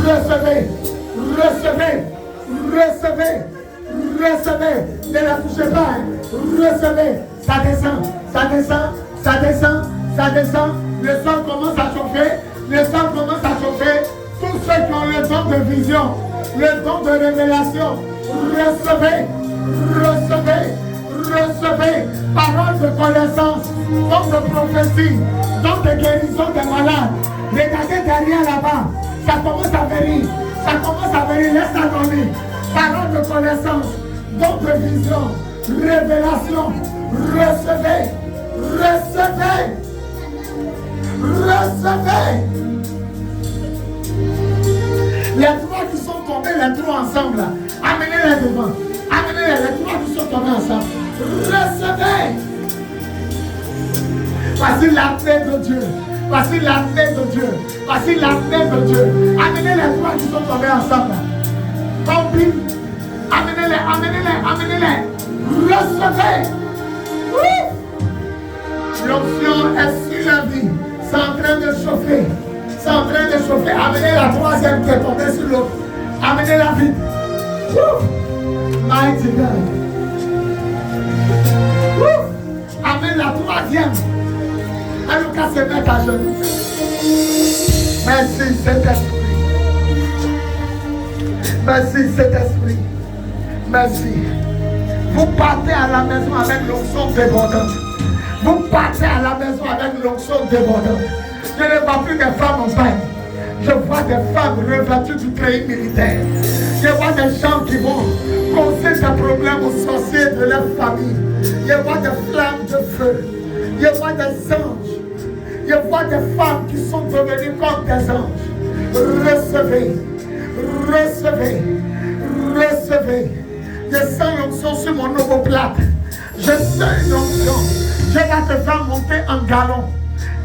Recevez, recevez, recevez, recevez. Ne la touchez pas. Recevez. Ça descend, ça descend, ça descend, ça descend. Le sol commence à chauffer. Le sol commence à chauffer. Tous ceux qui ont le don de vision, le don de révélation, recevez, recevez, recevez. Parole de connaissance, don de prophétie, don de guérison des malades. Regardez derrière là-bas. Ça commence à venir. Ça commence à venir. Laisse-la donner. Parole de connaissance, don de vision, révélation. Recevez. Recevez. Recevez. Les trois qui sont tombés, les trois ensemble, là. Amenez-les devant. Amenez-les, les trois qui sont tombés ensemble. Recevez. Voici la paix de Dieu. Voici la paix de Dieu. Voici la paix de Dieu. Amenez les trois qui sont tombés ensemble. Compris. Amenez-les, amenez-les, amenez-les. Recevez. L'option est sur la vie. C'est en train de chauffer. C'est en train de chauffer. Amenez la troisième qui est tombée sur l'autre. Amenez-la vite. Mighty God. Amenez la troisième. Elle nous casse se mettre à genoux. Merci Saint-Esprit. Merci Saint-Esprit. Merci. Vous partez à la maison avec l'onction débordante. Vous partez à la maison avec l'onction débordante. Je ne vois plus des femmes en peine. Je vois des femmes revêtues du treillis militaire. Je vois des gens qui vont causer des problèmes aux sorciers de leur famille. Je vois des flammes de feu. Je vois des anges. Je vois des femmes qui sont devenues comme des anges. Recevez. Recevez. Recevez. Je sens l'onction sur mon omoplate. Je sens une onction. Je vais te faire monter en galon.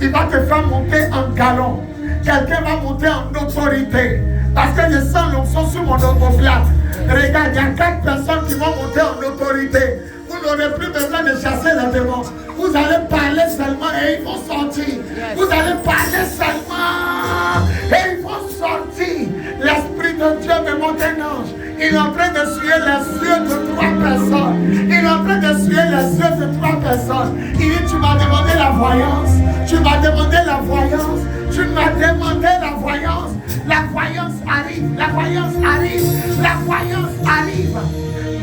Il va te faire monter en galon. Quelqu'un va monter en autorité. Parce que je sens l'onction sur mon omoplate. Regarde, il y a 4 personnes qui vont monter en autorité. Vous n'aurez plus besoin de chasser les démons. Vous allez parler seulement et ils vont sortir. Vous allez parler seulement et ils vont sortir. L'Esprit de Dieu me montre un ange. Il est en train de suer les yeux de 3 personnes. Il est en train de suer les yeux de 3 personnes. Il dit, tu m'as demandé la voyance. Tu m'as demandé la voyance. Tu m'as demandé la voyance. La voyance arrive. La voyance arrive. La voyance arrive.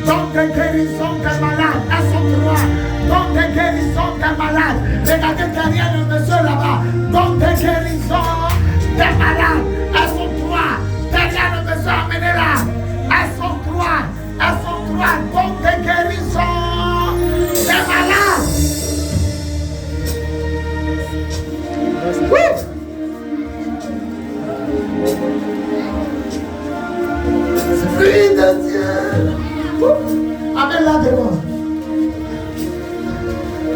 Donc de guérison des malades, à son droit. Donc de guérison des malades. Regardez derrière le monsieur là-bas. Donc de guérison des malades, à son droit. Derrière le monsieur, amenez-la. À son droit. À son droit. Donc de guérison des malades. Oui. Esprit de Dieu. Amène-la devant.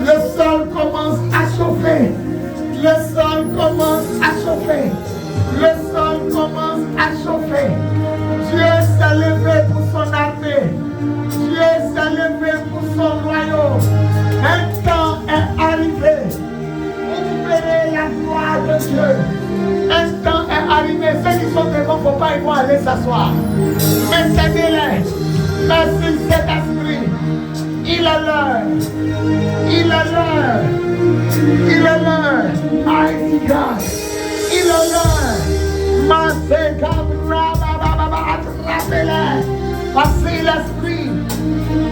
Le sol commence à chauffer. Le sol commence à chauffer. Le sol commence à chauffer. Dieu s'est levé pour son armée. Dieu s'est levé pour son royaume. Un temps est arrivé. Vous verrez la gloire de Dieu. Un temps est arrivé. Ceux qui sont devant, il ne faut pas, ils vont aller s'asseoir. Maintenez-les. Merci Saint-Esprit. Il est l'heure. Il est l'heure. Il est l'heure. Mighty God. Il est l'heure. Attrapez-les. Voici l'Esprit.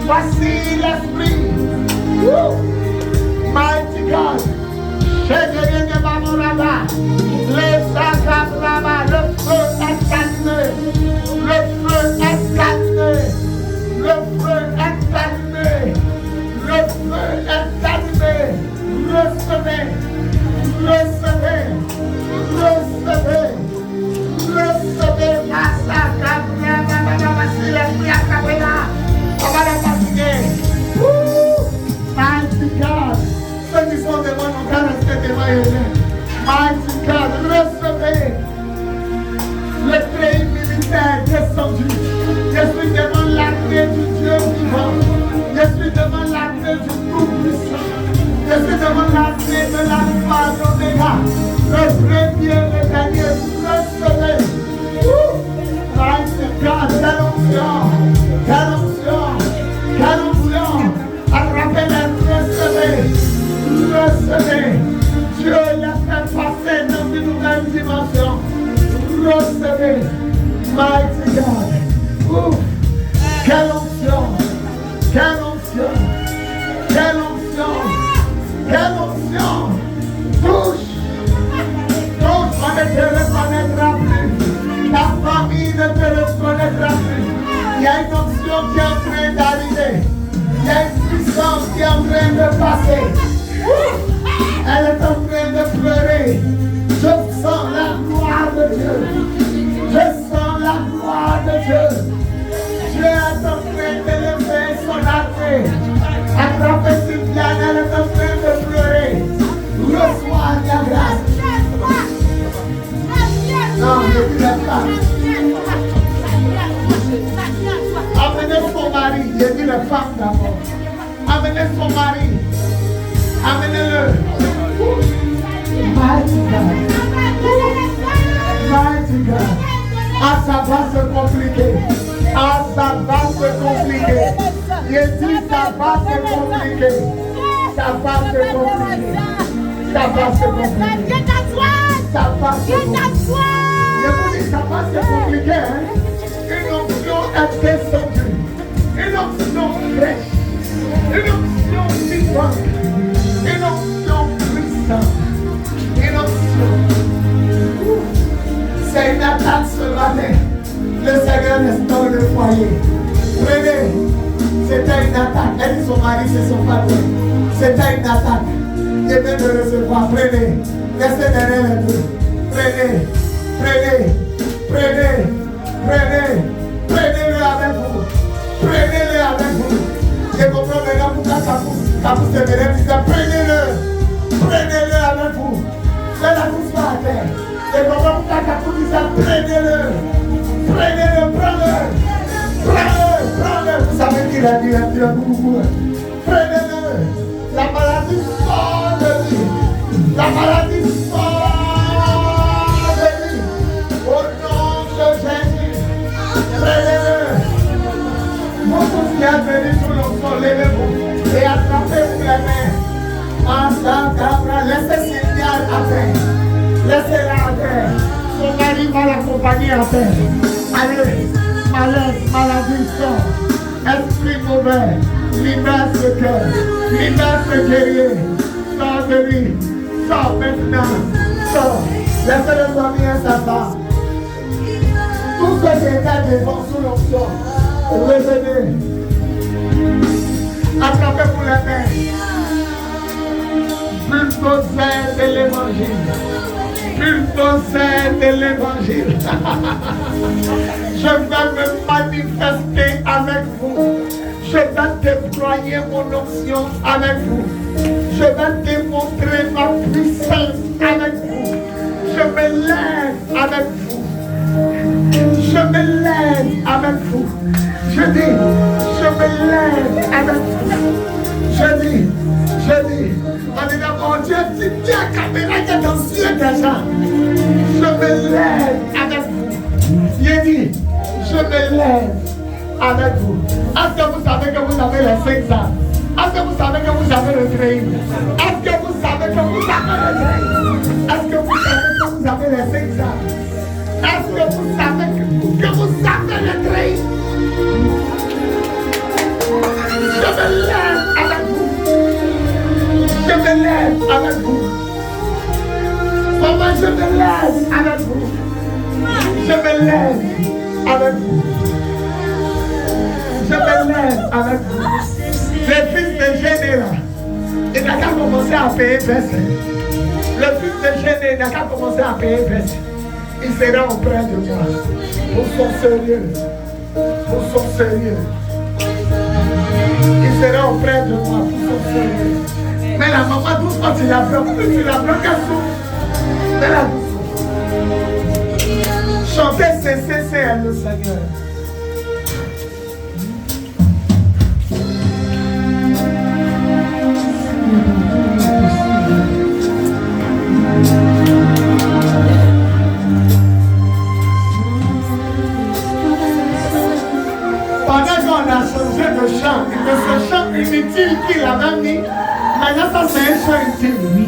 Voici l'Esprit. Mighty God. Le feu est calmé. Le feu est calmé. Le feu est calmé. Le feu est calmé. Recevez. Recevez. Recevez. Recevez. Si l'esprit a capé là, on va les fatiguer. Mighty God. Ceux qui sont devant nous, quand rester devant eux. qui est en train de passer. Elle est en train de pleurer. Je sens la gloire de Dieu. Je sens la gloire de Dieu. Dieu est en train d'élever son armée. Attrapez Sylviane, elle est en train de pleurer. Reçois la grâce. Non, je dis la femme. Amenez son mari. J'ai dit la femme d'abord. Amenez son mari. Amenez-le. Mighty God. Mighty God. Ah, ça va se compliquer. Ah, ça va se compliquer. J'ai dit ça va se compliquer. Ça va se compliquer. Ça va se compliquer. Ça va se compliquer. Je vous dis, ça va se compliquer. Hein? Une option est descendue. Une option fraîche. Une option vivante. Une option puissante. Une option. C'est une attaque ce matin. Le Seigneur est dans le foyer. Prenez. C'était une attaque. Elle dit son mari, c'est son patron. C'était une attaque. Il vient de recevoir. Prenez. Laissez derrière les deux. Prenez. Prenez. Prenez. Prenez. Prenez-le avec vous. Prenez-le avec vous. Je comprends maintenant pourquoi ça vous se prenez-le. Prenez-le avec vous. Faites la pousse à terre. Je comprends pourquoi ça vous dit ça. Prenez-le. Prenez-le. Prends-le. Prends-le. Prends-le. Vous savez qu'il a dit beaucoup. Prenez-le. La maladie sort de lui. La maladie sort de lui. Au nom de Jésus. Prenez-le. Vous tous qui êtes venus sur le sol, levez-vous et attrapez-vous les mains. Laissez Sylviane à terre. Laissez-la à terre. Son mari va l'accompagner à terre. Allez, malaise, maladie, sort. Esprit mauvais, libère ce cœur. Libère ce guerrier. Sors de lui. Sors maintenant. Sors. Laissez-le dormir sa femme. Tous ceux qui étaient devant sous l'onction. Revenez. Attrapez pour les mains. Bulldozer de l'évangile. Bulldozer de l'évangile. Je vais me manifester avec vous. Je vais déployer mon onction avec vous. Je vais démontrer ma puissance avec vous. Je me lève avec vous. Je me lève avec vous. Je dis, je me lève avec vous. Je dis, on est dans mon Dieu, si Dieu a caméra qui est dans le ciel déjà. Je me lève avec vous. Je dis, je me lève avec vous. Est-ce que vous savez que vous avez les 5 ans? Est-ce que vous savez que vous avez le train? Est-ce que vous savez que vous avez le train? Est-ce que vous savez que vous avez les 5 ans? Est-ce que vous savez que vous avez le train? Je me lève avec vous. Je me lève avec vous. Maman, je me lève avec vous. Je me lève avec vous. Je me lève avec vous. Le fils de Géné là, il n'a qu'à commencer à payer verset. Le fils de Géné n'a qu'à commencer à payer verset. Il sera auprès de moi. Nous sommes sérieux. Nous sommes sérieux. Il sera auprès de moi. Nous sommes sérieux. Mais la maman, doucement, tu la prends. Tu la prends qu'elle souffre. Mais la doucement. Chantez, c'est le Seigneur. Pendant qu'on a changé de chant, de ce chant inutile qu'il avait mis, maintenant ça c'est un chant utile.